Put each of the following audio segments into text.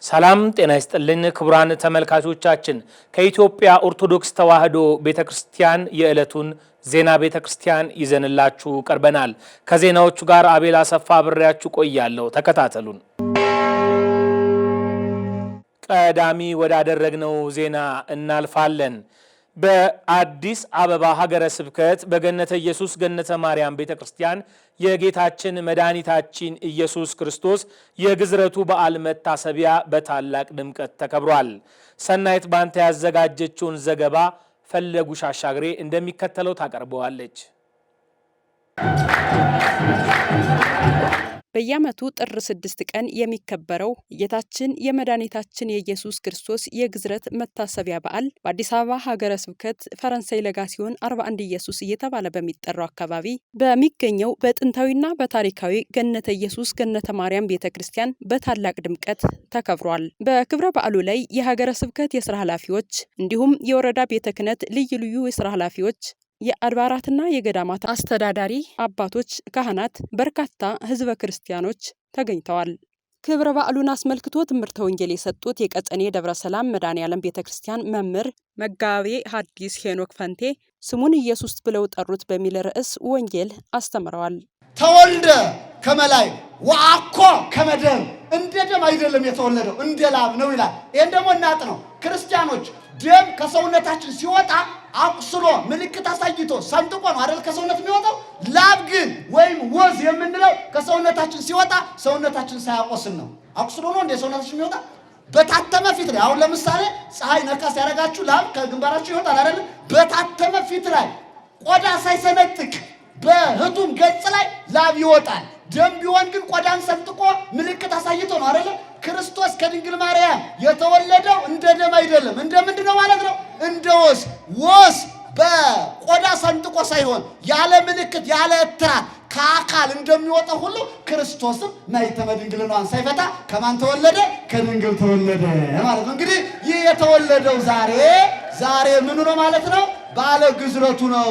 ሰላም ጤና ይስጥልን ክቡራን ተመልካቾቻችን ከኢትዮጵያ ኦርቶዶክስ ተዋሕዶ ቤተክርስቲያን የዕለቱን ዜና ቤተክርስቲያን ይዘንላችሁ ቀርበናል። ከዜናዎቹ ጋር አቤል አሰፋ አብሬያችሁ ቆያለሁ። ተከታተሉን። ቀዳሚ ወዳደረግነው ዜና እናልፋለን። በአዲስ አበባ ሀገረ ስብከት በገነተ ኢየሱስ ገነተ ማርያም ቤተክርስቲያን የጌታችን መድኃኒታችን ኢየሱስ ክርስቶስ የግዝረቱ በዓል መታሰቢያ በታላቅ ድምቀት ተከብሯል። ሰናይት ባንተ ያዘጋጀችውን ዘገባ ፈለጉሽ አሻግሬ እንደሚከተለው ታቀርበዋለች። በየዓመቱ ጥር 6 ቀን የሚከበረው የጌታችን የመድኃኒታችን የኢየሱስ ክርስቶስ የግዝረት መታሰቢያ በዓል በአዲስ አበባ ሀገረ ስብከት ፈረንሳይ ለጋሲዮን 41 ኢየሱስ እየተባለ በሚጠራው አካባቢ በሚገኘው በጥንታዊና በታሪካዊ ገነተ ኢየሱስ ገነተ ማርያም ቤተክርስቲያን በታላቅ ድምቀት ተከብሯል። በክብረ በዓሉ ላይ የሀገረ ስብከት የሥራ ኃላፊዎች እንዲሁም የወረዳ ቤተ ክህነት ልዩ ልዩ የሥራ ኃላፊዎች፣ የአድባራትና የገዳማት አስተዳዳሪ አባቶች፣ ካህናት፣ በርካታ ህዝበ ክርስቲያኖች ተገኝተዋል። ክብረ በዓሉን አስመልክቶ ትምህርተ ወንጌል የሰጡት የቀጸኔ ደብረ ሰላም መድኃኔዓለም ቤተክርስቲያን መምህር መጋቤ ሐዲስ ሄኖክ ፈንቴ ስሙን ኢየሱስ ብለው ጠሩት በሚል ርዕስ ወንጌል አስተምረዋል። ተወልደ ከመላይ ወአኮ ከመደም እንደ ደም አይደለም የተወለደው እንደ ላብ ነው ይላል። ይሄን ደግሞ እናጥ ነው። ክርስቲያኖች ደም ከሰውነታችን ሲወጣ አቁስሎ ምልክት አሳይቶ ሰንጥቆ ነው አይደል ከሰውነት የሚወጣው። ላብ ግን ወይም ወዝ የምንለው ከሰውነታችን ሲወጣ ሰውነታችን ሳያቆስል ነው። አቁስሎ ነው እንደ ሰውነታችን የሚወጣ በታተመ ፊት ላይ። አሁን ለምሳሌ ፀሐይ ነካስ ያረጋችሁ ላብ ከግንባራችሁ ይወጣል አይደል? በታተመ ፊት ላይ ቆዳ ሳይሰነጥቅ በህቱም ገጽ ላይ ላብ ይወጣል። ደም ቢሆን ግን ቆዳን ሰንጥቆ ምልክት አሳይቶ ነው አይደል? ክርስቶስ ከድንግል ማርያም የተወለደው እንደ ደም አይደለም። እንደ ምንድነው ማለት ነው? እንደ ወዝ። ወዝ በቆዳ ሰንጥቆ ሳይሆን ያለ ምልክት ያለ እትራት ከአካል እንደሚወጣ ሁሉ ክርስቶስም ማኅተመ ድንግልናዋን ሳይፈታ ከማን ተወለደ? ከድንግል ተወለደ ማለት ነው። እንግዲህ ይህ የተወለደው ዛሬ ምኑ ነው ማለት ነው? ባለ ግዝረቱ ነው።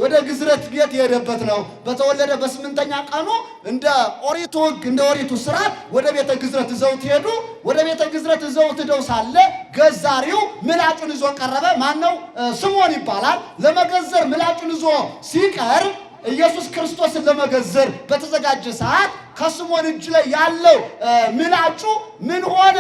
ወደ ግዝረት ቤት የሄደበት ነው። በተወለደ በ8ኛ ቀኑ እንደ ኦሪቱ ሕግ እንደ ኦሪቱ ሥርዓት ወደ ቤተ ግዝረት ይዘውት ሄዱ። ወደ ቤተ ግዝረት ይዘውት ሄደው ሳለ ገዛሪው ምላጩን ይዞ ቀረበ። ማን ነው? ስምዖን ይባላል። ለመገዘር ምላጩን ይዞ ሲቀርብ ኢየሱስ ክርስቶስን ለመገዘር በተዘጋጀ ሰዓት ከስምዖን እጅ ላይ ያለው ምላጩ ምን ሆነ?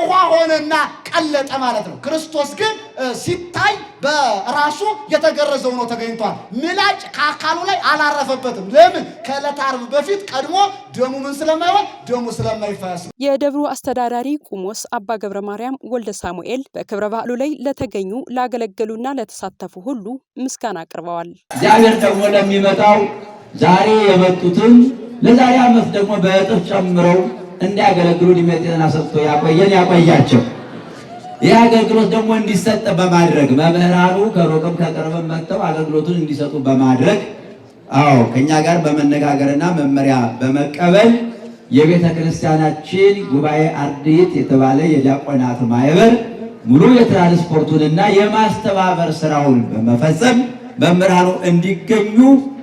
ውሃ ሆነና ቀለጠ ማለት ነው። ክርስቶስ ግን ሲታይ በራሱ የተገረዘው ነው ተገኝቷል። ምላጭ ከአካሉ ላይ አላረፈበትም። ለምን? ከዕለተ ዓርብ በፊት ቀድሞ ደሙ ምን ስለማይሆን ደሙ ስለማይፈስ። የደብሩ አስተዳዳሪ ቁሞስ አባ ገብረ ማርያም ወልደ ሳሙኤል በክብረ በዓሉ ላይ ለተገኙ ላገለገሉና ለተሳተፉ ሁሉ ምስጋና አቅርበዋል። እግዚአብሔር ደግሞ ለሚመጣው ዛሬ የመጡትን ለዛሬ ዓመት ደግሞ በእጥፍ ጨምረው እንዲያገለግሉ ዲሜጥና ሰጥቶ ያቆያቸው። ይህ አገልግሎት ደግሞ እንዲሰጥ በማድረግ መምህራኑ ከሩቅም ከቅርብም መጥተው አገልግሎቱን እንዲሰጡ በማድረግ ከኛ ጋር በመነጋገርና መመሪያ በመቀበል የቤተ ክርስቲያናችን ጉባኤ አርድእት የተባለ የዲያቆናት ማህበር ሙሉ የትራንስፖርቱንና የማስተባበር ስራውን በመፈጸም መምህራኑ እንዲገኙ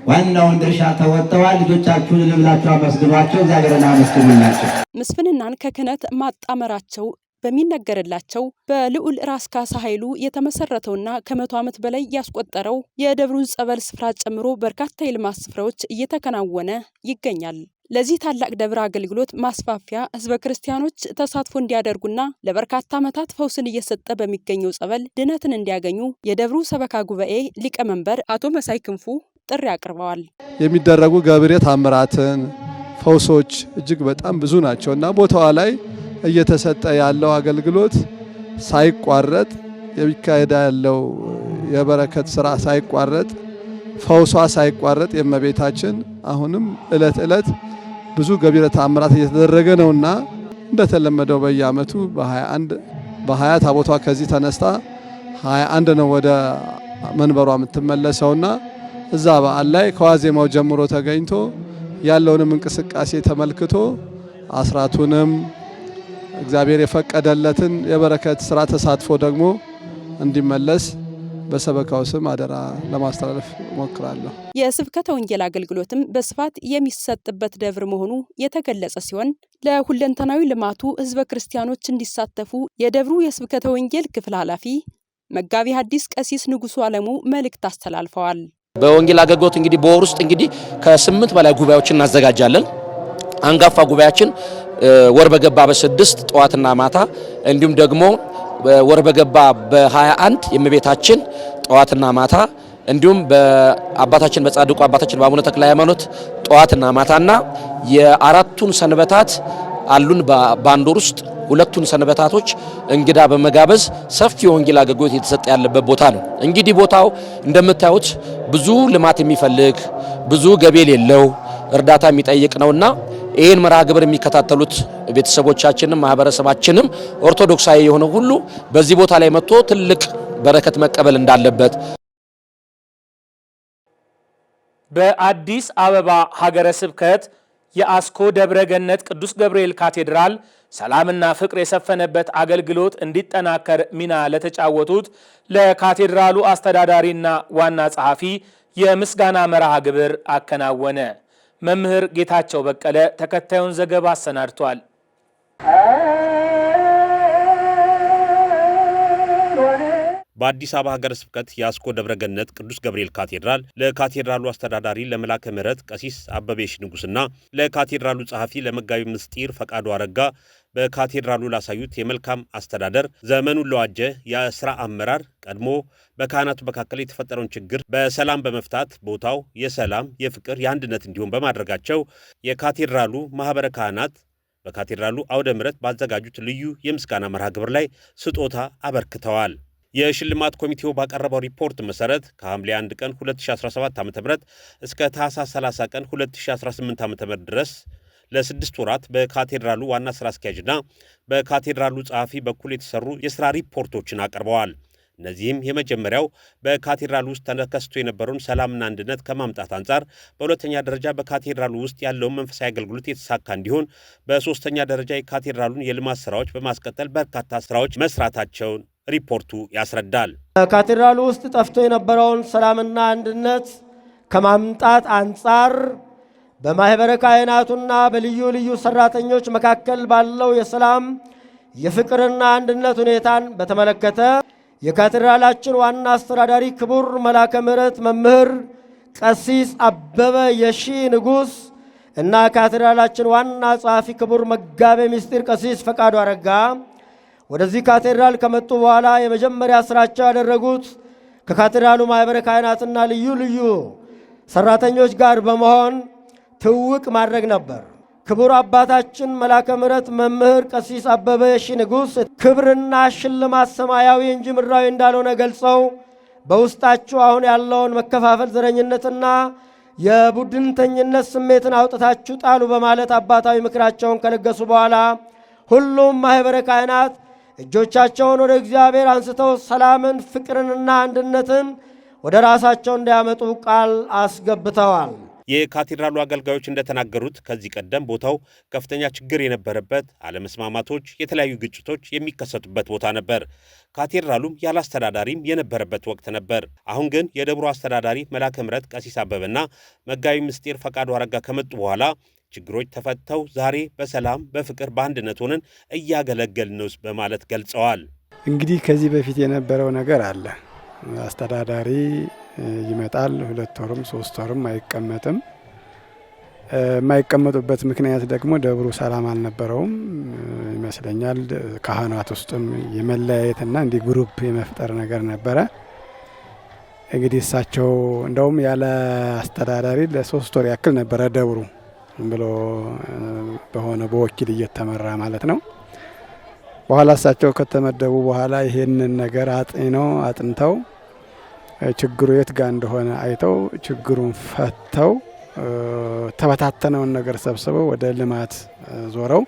ዋናውን ድርሻ ተወጥተዋል። ልጆቻችሁን ልብላችሁ አመስግኗቸው፣ እግዚአብሔርን አመስግኑላቸው። ምስፍንናን ከክህነት ማጣመራቸው በሚነገርላቸው በልዑል ራስ ካሳ ኃይሉ የተመሰረተውና ከ100 ዓመት በላይ ያስቆጠረው የደብሩን ጸበል ስፍራ ጨምሮ በርካታ የልማት ስፍራዎች እየተከናወነ ይገኛል። ለዚህ ታላቅ ደብር አገልግሎት ማስፋፊያ ህዝበ ክርስቲያኖች ተሳትፎ እንዲያደርጉና ለበርካታ ዓመታት ፈውስን እየሰጠ በሚገኘው ጸበል ድነትን እንዲያገኙ የደብሩ ሰበካ ጉባኤ ሊቀመንበር አቶ መሳይ ክንፉ ጥሪ አቅርበዋል። የሚደረጉ ገብሬ ታምራትን ፈውሶች እጅግ በጣም ብዙ ናቸውና ቦታዋ ላይ እየተሰጠ ያለው አገልግሎት ሳይቋረጥ የሚካሄድ ያለው የበረከት ስራ ሳይቋረጥ ፈውሷ ሳይቋረጥ የእመቤታችን አሁንም ዕለት ዕለት ብዙ ገቢረ ተአምራት እየተደረገ ነውና እንደተለመደው በየዓመቱ በ20 ታቦቷ ከዚህ ተነስታ 21 ነው ወደ መንበሯ የምትመለሰውና እዛ በዓል ላይ ከዋዜማው ጀምሮ ተገኝቶ ያለውንም እንቅስቃሴ ተመልክቶ አስራቱንም እግዚአብሔር የፈቀደለትን የበረከት ስራ ተሳትፎ ደግሞ እንዲመለስ በሰበካው ስም አደራ ለማስተላለፍ ሞክራለሁ። የስብከተ ወንጌል አገልግሎትም በስፋት የሚሰጥበት ደብር መሆኑ የተገለጸ ሲሆን ለሁለንተናዊ ልማቱ ህዝበ ክርስቲያኖች እንዲሳተፉ የደብሩ የስብከተ ወንጌል ክፍል ኃላፊ መጋቢ ሐዲስ ቀሲስ ንጉሱ አለሙ መልእክት አስተላልፈዋል። በወንጌል አገልግሎት እንግዲህ በወር ውስጥ እንግዲህ ከ8 በላይ ጉባኤዎችን እናዘጋጃለን። አንጋፋ ጉባኤያችን ወር በገባ በ6 ጠዋትና ማታ እንዲሁም ደግሞ ወር በገባ በ21 የእመቤታችን ጠዋትና ማታ እንዲሁም በአባታችን በጻድቁ አባታችን በአቡነ ተክለ ሃይማኖት ጠዋትና ማታና የአራቱን ሰንበታት አሉን በአንድ ወር ውስጥ ሁለቱን ሰንበታቶች እንግዳ በመጋበዝ ሰፊ ወንጌል አገልግሎት የተሰጠ ያለበት ቦታ ነው። እንግዲህ ቦታው እንደምታዩት ብዙ ልማት የሚፈልግ ብዙ ገቢ የሌለው እርዳታ የሚጠይቅ ነውና ይሄን መርሃ ግብር የሚከታተሉት ቤተሰቦቻችንም ማህበረሰባችንም ኦርቶዶክሳዊ የሆነ ሁሉ በዚህ ቦታ ላይ መጥቶ ትልቅ በረከት መቀበል እንዳለበት በአዲስ አበባ ሀገረ ስብከት የአስኮ ደብረ ገነት ቅዱስ ገብርኤል ካቴድራል ሰላምና ፍቅር የሰፈነበት አገልግሎት እንዲጠናከር ሚና ለተጫወቱት ለካቴድራሉ አስተዳዳሪና ዋና ጸሐፊ የምስጋና መርሃ ግብር አከናወነ። መምህር ጌታቸው በቀለ ተከታዩን ዘገባ አሰናድቷል። በአዲስ አበባ ሀገረ ስብከት የአስኮ ደብረ ገነት ቅዱስ ገብርኤል ካቴድራል ለካቴድራሉ አስተዳዳሪ ለመላከ ምሕረት ቀሲስ አበበሽ ንጉስና ለካቴድራሉ ጸሐፊ ለመጋቢ ምስጢር ፈቃዱ አረጋ በካቴድራሉ ላሳዩት የመልካም አስተዳደር ዘመኑን ለዋጀ የሥራ አመራር ቀድሞ በካህናቱ መካከል የተፈጠረውን ችግር በሰላም በመፍታት ቦታው የሰላም የፍቅር የአንድነት እንዲሆን በማድረጋቸው የካቴድራሉ ማህበረ ካህናት በካቴድራሉ አውደ ምሕረት ባዘጋጁት ልዩ የምስጋና መርሃ ግብር ላይ ስጦታ አበርክተዋል። የሽልማት ኮሚቴው ባቀረበው ሪፖርት መሰረት ከሐምሌ 1 ቀን 2017 ዓ.ም እስከ ታህሳስ 30 ቀን 2018 ዓ.ም ድረስ ለ6 ወራት በካቴድራሉ ዋና ስራ አስኪያጅና በካቴድራሉ ጸሐፊ በኩል የተሰሩ የሥራ ሪፖርቶችን አቅርበዋል። እነዚህም የመጀመሪያው በካቴድራሉ ውስጥ ተከስቶ የነበረውን ሰላምና አንድነት ከማምጣት አንጻር፣ በሁለተኛ ደረጃ በካቴድራሉ ውስጥ ያለውን መንፈሳዊ አገልግሎት የተሳካ እንዲሆን፣ በሶስተኛ ደረጃ የካቴድራሉን የልማት ስራዎች በማስቀጠል በርካታ ስራዎች መስራታቸውን ሪፖርቱ ያስረዳል። ካቴድራሉ ውስጥ ጠፍቶ የነበረውን ሰላምና አንድነት ከማምጣት አንጻር በማህበረ ካህናቱና በልዩ ልዩ ሰራተኞች መካከል ባለው የሰላም የፍቅርና አንድነት ሁኔታን በተመለከተ የካቴድራላችን ዋና አስተዳዳሪ ክቡር መላከ ምሕረት መምህር ቀሲስ አበበ የሺ ንጉስ እና ካቴድራላችን ዋና ጸሐፊ ክቡር መጋቤ ምስጢር ቀሲስ ፈቃዱ አረጋ ወደዚህ ካቴድራል ከመጡ በኋላ የመጀመሪያ ስራቸው ያደረጉት ከካቴድራሉ ማህበረ ካህናትና ልዩ ልዩ ሰራተኞች ጋር በመሆን ትውውቅ ማድረግ ነበር። ክቡር አባታችን መላከ ምሕረት መምህር ቀሲስ አበበ የሺ ንጉስ ክብርና ሽልማት ሰማያዊ እንጂ ምድራዊ እንዳልሆነ ገልጸው በውስጣችሁ አሁን ያለውን መከፋፈል፣ ዘረኝነትና የቡድንተኝነት ስሜትን አውጥታችሁ ጣሉ በማለት አባታዊ ምክራቸውን ከለገሱ በኋላ ሁሉም ማህበረ ካህናት እጆቻቸውን ወደ እግዚአብሔር አንስተው ሰላምን፣ ፍቅርንና አንድነትን ወደ ራሳቸው እንዲያመጡ ቃል አስገብተዋል። የካቴድራሉ አገልጋዮች እንደተናገሩት ከዚህ ቀደም ቦታው ከፍተኛ ችግር የነበረበት፣ አለመስማማቶች፣ የተለያዩ ግጭቶች የሚከሰቱበት ቦታ ነበር። ካቴድራሉም ያለ አስተዳዳሪም የነበረበት ወቅት ነበር። አሁን ግን የደብሩ አስተዳዳሪ መላከ ምሕረት ቀሲስ አበበና መጋቢ ምስጢር ፈቃዱ አረጋ ከመጡ በኋላ ችግሮች ተፈተው ዛሬ በሰላም በፍቅር በአንድነት ሆነን እያገለገልን ነው በማለት ገልጸዋል። እንግዲህ ከዚህ በፊት የነበረው ነገር አለ። አስተዳዳሪ ይመጣል፣ 2 ወርም 3 ወርም አይቀመጥም። የማይቀመጡበት ምክንያት ደግሞ ደብሩ ሰላም አልነበረውም ይመስለኛል። ካህናት ውስጥም የመለያየትና እንዲህ ግሩፕ የመፍጠር ነገር ነበረ። እንግዲህ እሳቸው እንደውም ያለ አስተዳዳሪ ለ3 ወር ያክል ነበረ ደብሩ ብሎ በሆነ በወኪል እየተመራ ማለት ነው። በኋላ እሳቸው ከተመደቡ በኋላ ይሄንን ነገር አጥንተው ችግሩ የት ጋር እንደሆነ አይተው ችግሩን ፈተው ተበታተነውን ነገር ሰብስበው ወደ ልማት ዞረው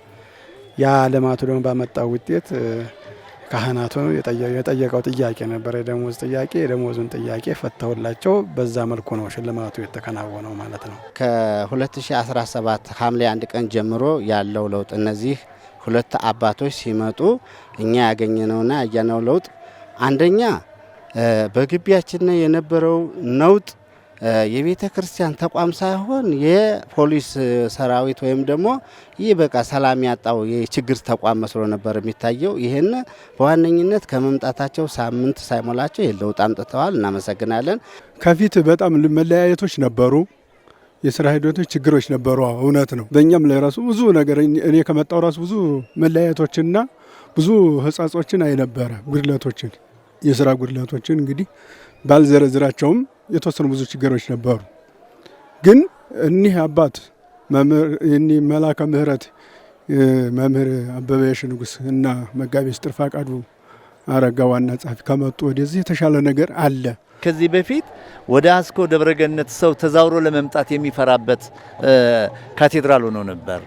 ያ ልማቱ ደግሞ ባመጣው ውጤት ካህናቱ የጠየቀው ጥያቄ ነበር፣ የደሞዝ ጥያቄ። የደሞዙን ጥያቄ ፈተውላቸው በዛ መልኩ ነው ሽልማቱ የተከናወነው ማለት ነው። ከ2017 ሐምሌ 1 ቀን ጀምሮ ያለው ለውጥ እነዚህ 2 አባቶች ሲመጡ እኛ ያገኘነውና ያየነው ለውጥ አንደኛ በግቢያችን የነበረው ነውጥ የቤተ ክርስቲያን ተቋም ሳይሆን የፖሊስ ሰራዊት ወይም ደግሞ ይህ በቃ ሰላም ያጣው የችግር ተቋም መስሎ ነበር የሚታየው። ይሄን በዋነኝነት ከመምጣታቸው ሳምንት ሳይሞላቸው የለውጥ አምጥተዋል። እናመሰግናለን። ከፊት በጣም መለያየቶች ነበሩ፣ የስራ ሂደቶች ችግሮች ነበሩ። እውነት ነው። በእኛም ላይ ራሱ ብዙ ነገር እኔ ከመጣው ራሱ ብዙ መለያየቶችና ብዙ ህጻጾችን አይነበረ ጉድለቶችን የስራ ጉድለቶችን እንግዲህ ባልዘረዝራቸውም የተወሰኑ ብዙ ችግሮች ነበሩ። ግን እኒህ አባት መምህር እኒህ መላከ ምህረት መምህር አበበየሽ ንጉስ እና መጋቤ ምስጢር ፈቃዱ አረጋ ዋና ጸሐፊ ከመጡ ወደዚህ የተሻለ ነገር አለ። ከዚህ በፊት ወደ አስኮ ደብረገነት ሰው ተዛውሮ ለመምጣት የሚፈራበት ካቴድራል ሆኖ ነበር።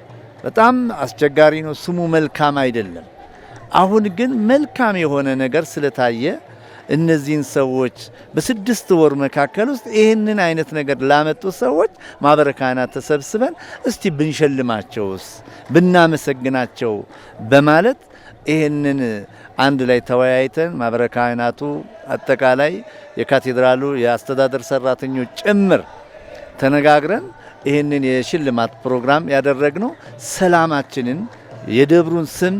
በጣም አስቸጋሪ ነው። ስሙ መልካም አይደለም። አሁን ግን መልካም የሆነ ነገር ስለታየ እነዚህን ሰዎች በ6 ወር መካከል ውስጥ ይህንን አይነት ነገር ላመጡ ሰዎች ማህበረ ካህናት ተሰብስበን እስቲ ብንሸልማቸውስ ብናመሰግናቸው በማለት ይህንን አንድ ላይ ተወያይተን ማህበረ ካህናቱ አጠቃላይ የካቴድራሉ የአስተዳደር ሰራተኞች ጭምር ተነጋግረን ይህንን የሽልማት ፕሮግራም ያደረግነው ሰላማችንን የደብሩን ስም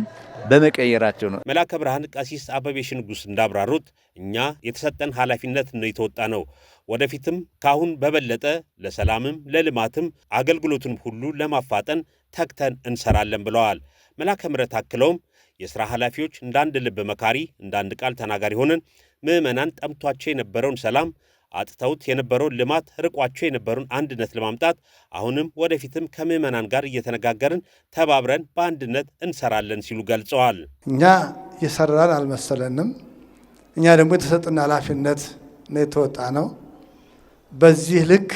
በመቀየራቸው ነው። መላከ ብርሃን ቀሲስ አበበየሽ ንጉስ እንዳብራሩት እኛ የተሰጠን ኃላፊነት ነው የተወጣ ነው። ወደፊትም ካሁን በበለጠ ለሰላምም ለልማትም አገልግሎቱን ሁሉ ለማፋጠን ተግተን እንሰራለን ብለዋል። መላከ ምሕረት አክለውም የሥራ ኃላፊዎች እንዳንድ ልብ መካሪ፣ እንዳንድ ቃል ተናጋሪ ሆነን ምዕመናን ጠምቷቸው የነበረውን ሰላም አጥተውት የነበረውን ልማት ርቋቸው የነበረውን አንድነት ለማምጣት አሁንም ወደፊትም ከምዕመናን ጋር እየተነጋገርን ተባብረን በአንድነት እንሰራለን ሲሉ ገልጸዋል። እኛ የሰራን አልመሰለንም። እኛ ደግሞ የተሰጠን ኃላፊነት ነው የተወጣ ነው። በዚህ ልክ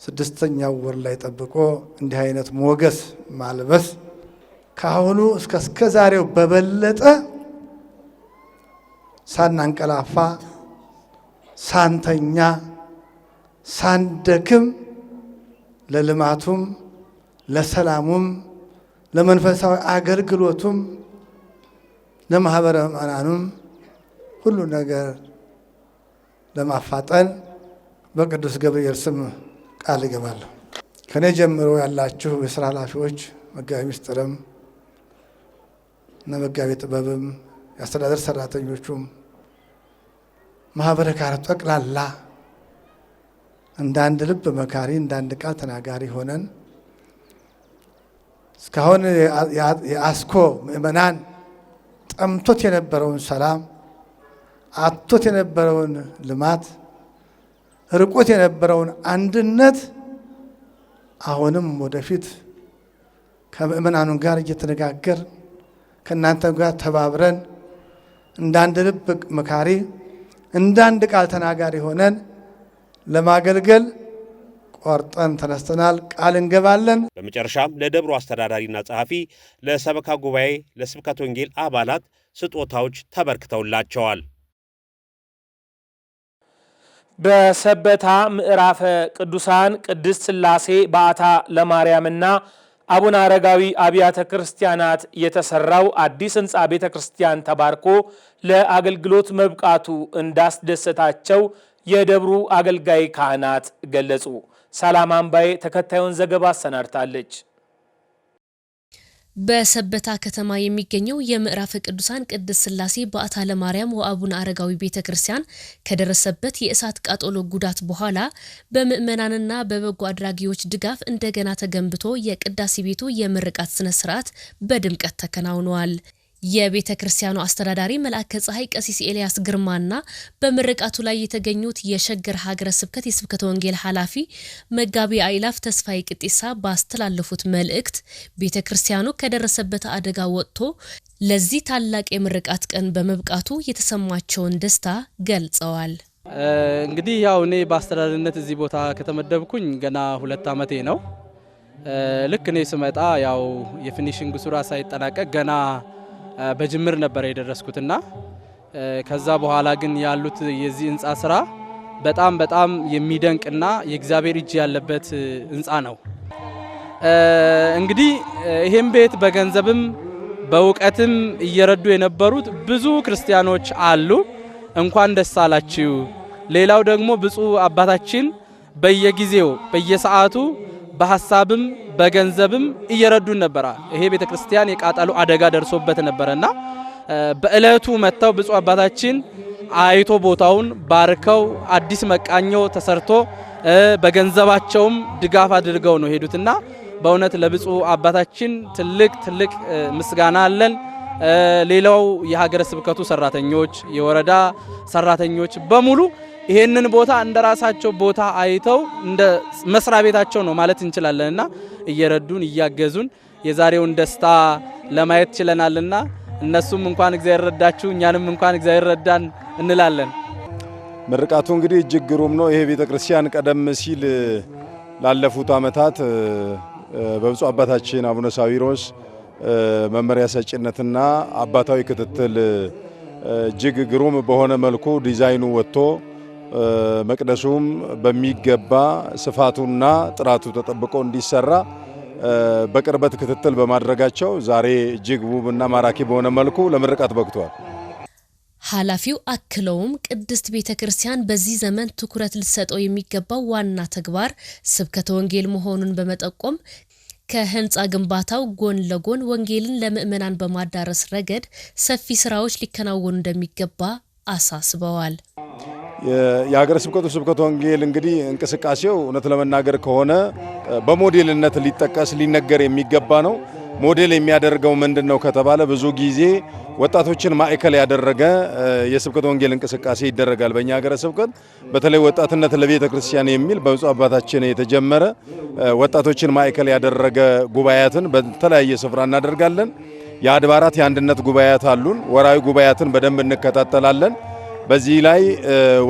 6ኛው ወር ላይ ጠብቆ እንዲህ አይነት ሞገስ ማልበስ ካሁኑ እስከ ዛሬው በበለጠ ሳናንቀላፋ ሳንተኛ ሳንደክም ለልማቱም ለሰላሙም ለመንፈሳዊ አገልግሎቱም ለማህበረ ምእመናኑም ሁሉ ነገር ለማፋጠን በቅዱስ ገብርኤል ስም ቃል እገባለሁ። ከኔ ጀምሮ ያላችሁ የሥራ ኃላፊዎች መጋቤ ምስጢርም እና መጋቤ ጥበብም የአስተዳደር ሰራተኞቹም ማህበረ ካህናት ጠቅላላ እንዳንድ ልብ መካሪ እንዳንድ ቃል ተናጋሪ ሆነን እስካሁን የአስኮ ምእመናን ጠምቶት የነበረውን ሰላም አጥቶት የነበረውን ልማት ርቆት የነበረውን አንድነት አሁንም ወደፊት ከምእመናኑ ጋር እየተነጋገር ከእናንተ ጋር ተባብረን እንዳንድ ልብ መካሪ እንዳንድ ቃል ተናጋሪ ሆነን ለማገልገል ቆርጠን ተነስተናል፣ ቃል እንገባለን። በመጨረሻም ለደብሩ አስተዳዳሪና ጸሐፊ፣ ለሰበካ ጉባኤ፣ ለስብከተ ወንጌል አባላት ስጦታዎች ተበርክተውላቸዋል። በሰበታ ምዕራፈ ቅዱሳን ቅድስት ሥላሴ በዓታ ለማርያምና አቡነ አረጋዊ አብያተ ክርስቲያናት የተሰራው አዲስ ሕንፃ ቤተ ክርስቲያን ተባርኮ ለአገልግሎት መብቃቱ እንዳስደሰታቸው የደብሩ አገልጋይ ካህናት ገለጹ። ሰላም አምባዬ ተከታዩን ዘገባ አሰናድታለች። በሰበታ ከተማ የሚገኘው የምዕራፈ ቅዱሳን ቅድስት ሥላሴ በዓታ ለማርያም ወአቡነ አረጋዊ ቤተክርስቲያን ከደረሰበት የእሳት ቃጠሎ ጉዳት በኋላ በምዕመናንና በበጎ አድራጊዎች ድጋፍ እንደገና ተገንብቶ የቅዳሴ ቤቱ የምርቃት ስነ ስርዓት በድምቀት ተከናውኗል። የቤተ ክርስቲያኑ አስተዳዳሪ መልአከ ፀሐይ ቀሲስ ኤልያስ ግርማና በምርቃቱ ላይ የተገኙት የሸገር ሀገረ ስብከት የስብከተ ወንጌል ኃላፊ መጋቢ አይላፍ ተስፋዬ ቅጤሳ ባስተላለፉት መልእክት ቤተ ክርስቲያኑ ከደረሰበት አደጋ ወጥቶ ለዚህ ታላቅ የምርቃት ቀን በመብቃቱ የተሰማቸውን ደስታ ገልጸዋል። እንግዲህ ያው እኔ በአስተዳዳሪነት እዚህ ቦታ ከተመደብኩኝ ገና 2 ዓመቴ ነው። ልክ እኔ ስመጣ ያው የፊኒሺንግ ስራ ሳይጠናቀቅ ገና በጅምር ነበር የደረስኩትና ከዛ በኋላ ግን ያሉት የዚህ ህንጻ ስራ በጣም የሚደንቅና የእግዚአብሔር እጅ ያለበት ህንጻ ነው። እንግዲህ ይሄን ቤት በገንዘብም በእውቀትም እየረዱ የነበሩት ብዙ ክርስቲያኖች አሉ። እንኳን ደስ አላችሁ። ሌላው ደግሞ ብፁዕ አባታችን በየጊዜው በየሰዓቱ በሐሳብም በገንዘብም እየረዱን ነበር። ይሄ ቤተክርስቲያን የቃጠሎ አደጋ ደርሶበት ነበርና በእለቱ መተው ብፁዕ አባታችን አይቶ ቦታውን ባርከው አዲስ መቃኞ ተሰርቶ በገንዘባቸውም ድጋፍ አድርገው ነው ሄዱትና በእውነት ለብፁዕ አባታችን ትልቅ ምስጋና አለን። ሌላው የሀገረ ስብከቱ ሰራተኞች፣ የወረዳ ሰራተኞች በሙሉ ይሄንን ቦታ እንደራሳቸው ቦታ አይተው እንደ መስሪያ ቤታቸው ነው ማለት እንችላለንና እየረዱን እያገዙን የዛሬውን ደስታ ለማየት ችለናልና እነሱም እንኳን እግዚአብሔር ረዳችሁ እኛንም እንኳን እግዚአብሔር ረዳን እንላለን። ምርቃቱ እንግዲህ እጅግ ግሩም ነው። ይሄ ቤተክርስቲያን ቀደም ሲል ላለፉት ዓመታት በብፁዕ አባታችን አቡነ ሳዊሮስ መመሪያ ሰጪነትና አባታዊ ክትትል እጅግ ግሩም በሆነ መልኩ ዲዛይኑ ወጥቶ መቅደሱም በሚገባ ስፋቱና ጥራቱ ተጠብቆ እንዲሰራ በቅርበት ክትትል በማድረጋቸው ዛሬ እጅግ ውብና ማራኪ በሆነ መልኩ ለምርቃት በቅቷል። ኃላፊው አክለውም ቅድስት ቤተክርስቲያን በዚህ ዘመን ትኩረት ልትሰጠው የሚገባው ዋና ተግባር ስብከተ ወንጌል መሆኑን በመጠቆም ከህንጻ ግንባታው ጎን ለጎን ወንጌልን ለምእመናን በማዳረስ ረገድ ሰፊ ስራዎች ሊከናወኑ እንደሚገባ አሳስበዋል። የሀገረ ስብከቱ ስብከተ ወንጌል እንግዲህ እንቅስቃሴው እውነት ለመናገር ከሆነ በሞዴልነት ሊጠቀስ ሊነገር የሚገባ ነው። ሞዴል የሚያደርገው ምንድነው ከተባለ ብዙ ጊዜ ወጣቶችን ማዕከል ያደረገ የስብከተ ወንጌል እንቅስቃሴ ይደረጋል። በእኛ ሀገረ ስብከት በተለይ ወጣትነት ለቤተ ክርስቲያን የሚል በብፁዕ አባታችን የተጀመረ ወጣቶችን ማዕከል ያደረገ ጉባኤያትን በተለያየ ስፍራ እናደርጋለን። የአድባራት የአንድነት ጉባኤያት አሉን። ወራዊ ጉባኤያትን በደንብ እንከታተላለን። በዚህ ላይ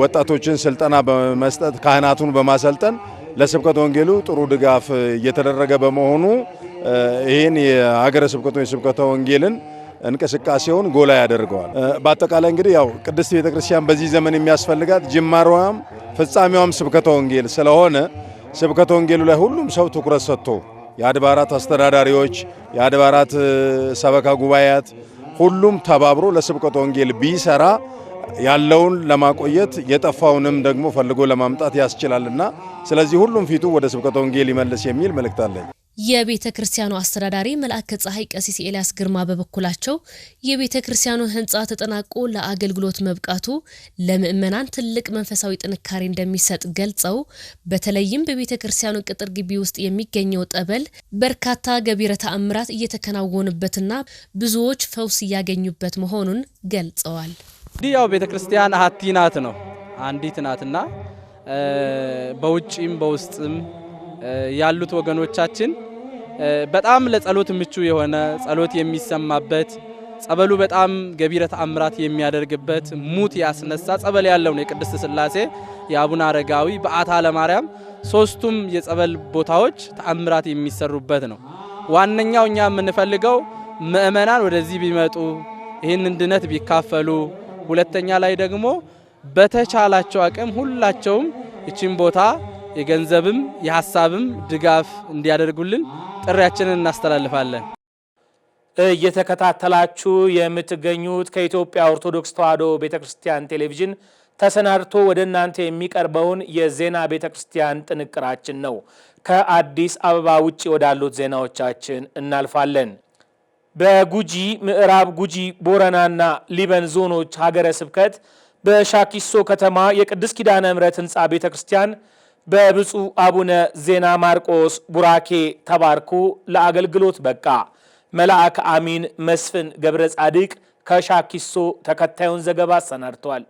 ወጣቶችን ስልጠና በመስጠት ካህናቱን በማሰልጠን ለስብከተ ወንጌሉ ጥሩ ድጋፍ እየተደረገ በመሆኑ ይህን የሀገረ ስብከቱ የስብከተ ወንጌልን እንቅስቃሴውን ጎላ ያደርገዋል። በአጠቃላይ እንግዲህ ያው ቅድስት ቤተክርስቲያን በዚህ ዘመን የሚያስፈልጋት ጅማሮዋም ፍጻሜዋም ስብከተ ወንጌል ስለሆነ ስብከተ ወንጌሉ ላይ ሁሉም ሰው ትኩረት ሰጥቶ የአድባራት አስተዳዳሪዎች፣ የአድባራት ሰበካ ጉባኤያት ሁሉም ተባብሮ ለስብከተ ወንጌል ቢሰራ ያለውን ለማቆየት የጠፋውንም ደግሞ ፈልጎ ለማምጣት ያስችላልና ስለዚህ ሁሉም ፊቱ ወደ ስብከተ ወንጌል ይመልስ የሚል መልእክት አለኝ። የቤተ ክርስቲያኑ አስተዳዳሪ መልአከ ፀሐይ ቀሲስ ኤልያስ ግርማ በበኩላቸው የቤተ ክርስቲያኑ ህንጻ ተጠናቆ ለአገልግሎት መብቃቱ ለምእመናን ትልቅ መንፈሳዊ ጥንካሬ እንደሚሰጥ ገልጸው በተለይም በቤተ ክርስቲያኑ ቅጥር ግቢ ውስጥ የሚገኘው ጠበል በርካታ ገቢረ ተአምራት እየተከናወኑበትና ብዙዎች ፈውስ እያገኙበት መሆኑን ገልጸዋል። ያው ቤተ ክርስቲያን አሐቲ ናት ነው አንዲት ናትና በውጪም በውስጥም ያሉት ወገኖቻችን በጣም ለጸሎት ምቹ የሆነ ጸሎት የሚሰማበት ጸበሉ በጣም ገቢረ ተአምራት የሚያደርግበት ሙት ያስነሳ ጸበል ያለው ነው። የቅድስት ሥላሴ የአቡነ አረጋዊ በዓታ ለማርያም ሶስቱም የጸበል ቦታዎች ተአምራት የሚሰሩበት ነው። ዋነኛው እኛ የምንፈልገው ምእመናን ወደዚህ ቢመጡ ይህንን ድነት ቢካፈሉ፣ ሁለተኛ ላይ ደግሞ በተቻላቸው አቅም ሁላቸውም እቺን ቦታ የገንዘብም የሐሳብም ድጋፍ እንዲያደርጉልን ጥሪያችንን እናስተላልፋለን። እየተከታተላችሁ የምትገኙት ከኢትዮጵያ ኦርቶዶክስ ተዋሕዶ ቤተክርስቲያን ቴሌቪዥን ተሰናድቶ ወደ እናንተ የሚቀርበውን የዜና ቤተክርስቲያን ጥንቅራችን ነው። ከአዲስ አበባ ውጪ ወዳሉት ዜናዎቻችን እናልፋለን። በጉጂ ምዕራብ ጉጂ ቦረናና ሊበን ዞኖች ሀገረ ስብከት በሻኪሶ ከተማ የቅድስት ኪዳነ ምሕረት ህንጻ ቤተክርስቲያን በብፁዕ አቡነ ዜና ማርቆስ ቡራኬ ተባርኮ ለአገልግሎት በቃ። መልአከ አሚን መስፍን ገብረ ጻድቅ ከሻኪሶ ተከታዩን ዘገባ አሰናድቷል።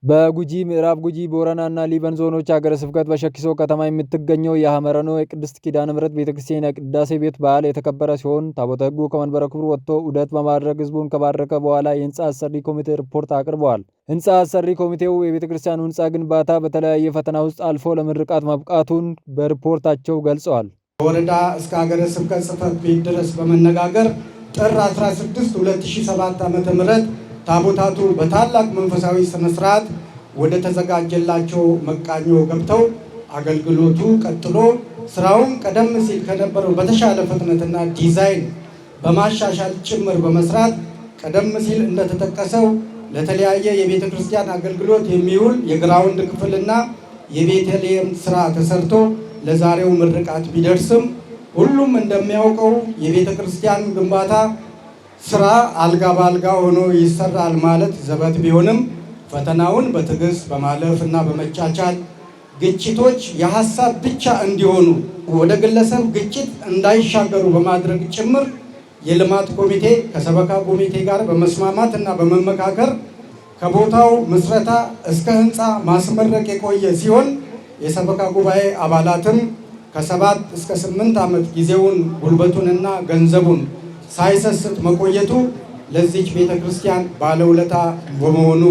በጉጂ ምዕራብ ጉጂ ቦረናና ሊበን ዞኖች ሀገረ ስብከት በሻኪሶ ከተማ የምትገኘው የሐመረኖ የቅድስት ኪዳነ ምሕረት ቤተክርስቲያን የቅዳሴ ቤት በዓል የተከበረ ሲሆን ታቦተ ሕጉ ከመንበረ ክብሩ ወጥቶ ዑደት በማድረግ ህዝቡን ከባረከ በኋላ የህንፃ አሰሪ ኮሚቴ ሪፖርት አቅርበዋል። ህንፃ አሰሪ ኮሚቴው የቤተክርስቲያኑ ህንፃ ግንባታ በተለያየ ፈተና ውስጥ አልፎ ለምርቃት ማብቃቱን በሪፖርታቸው ገልጸዋል። ወረዳ እስከ ሀገረ ስብከት ጽሕፈት ቤት ድረስ በመነጋገር ጥር 16 2007 ዓ.ም ታቦታቱ በታላቅ መንፈሳዊ ስነስርዓት ወደ ተዘጋጀላቸው መቃኞ ገብተው አገልግሎቱ ቀጥሎ ስራውን ቀደም ሲል ከነበረው በተሻለ ፍጥነትና ዲዛይን በማሻሻል ጭምር በመስራት ቀደም ሲል እንደተጠቀሰው ለተለያየ የቤተ ክርስቲያን አገልግሎት የሚውል የግራውንድ ክፍልና የቤተልሔም ስራ ተሰርቶ ለዛሬው ምርቃት ቢደርስም ሁሉም እንደሚያውቀው የቤተ ክርስቲያን ግንባታ ስራ አልጋ ባልጋ ሆኖ ይሰራል ማለት ዘበት ቢሆንም ፈተናውን በትዕግስት በማለፍ እና በመቻቻል ግጭቶች የሐሳብ ብቻ እንዲሆኑ ወደ ግለሰብ ግጭት እንዳይሻገሩ በማድረግ ጭምር የልማት ኮሚቴ ከሰበካ ኮሚቴ ጋር በመስማማት እና በመመካከር ከቦታው ምስረታ እስከ ህንፃ ማስመረቅ የቆየ ሲሆን የሰበካ ጉባኤ አባላትም ከ7 እስከ 8 ዓመት ጊዜውን ጉልበቱንና ገንዘቡን ሳይሰስት መቆየቱ ለዚች ቤተክርስቲያን ባለውለታ በመሆኑ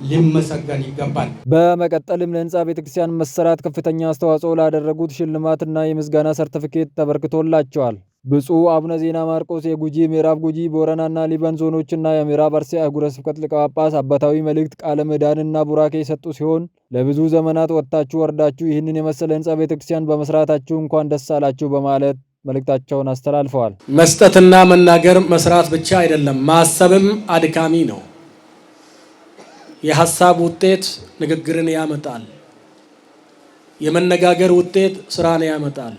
ሊመሰገን ይገባል። በመቀጠልም ለህንፃ ቤተክርስቲያን መሰራት ከፍተኛ አስተዋጽኦ ላደረጉት ሽልማትና የምስጋና ሰርቲፊኬት ተበርክቶላቸዋል። ብፁዕ አቡነ ዜና ማርቆስ የጉጂ ምዕራብ ጉጂ ቦረናና ሊበን ዞኖችና የምዕራብ አርሲ አህጉረ ስብከት ሊቀ ጳጳስ አባታዊ መልእክት ቃለ ምዕዳንና ቡራኬ የሰጡ ሲሆን ለብዙ ዘመናት ወጥታችሁ ወርዳችሁ ይህንን የመሰለ ህንፃ ቤተክርስቲያን በመስራታችሁ እንኳን ደስ አላችሁ በማለት መልእክታቸውን አስተላልፈዋል። መስጠትና መናገር መስራት ብቻ አይደለም፣ ማሰብም አድካሚ ነው። የሐሳብ ውጤት ንግግርን ያመጣል። የመነጋገር ውጤት ስራን ያመጣል።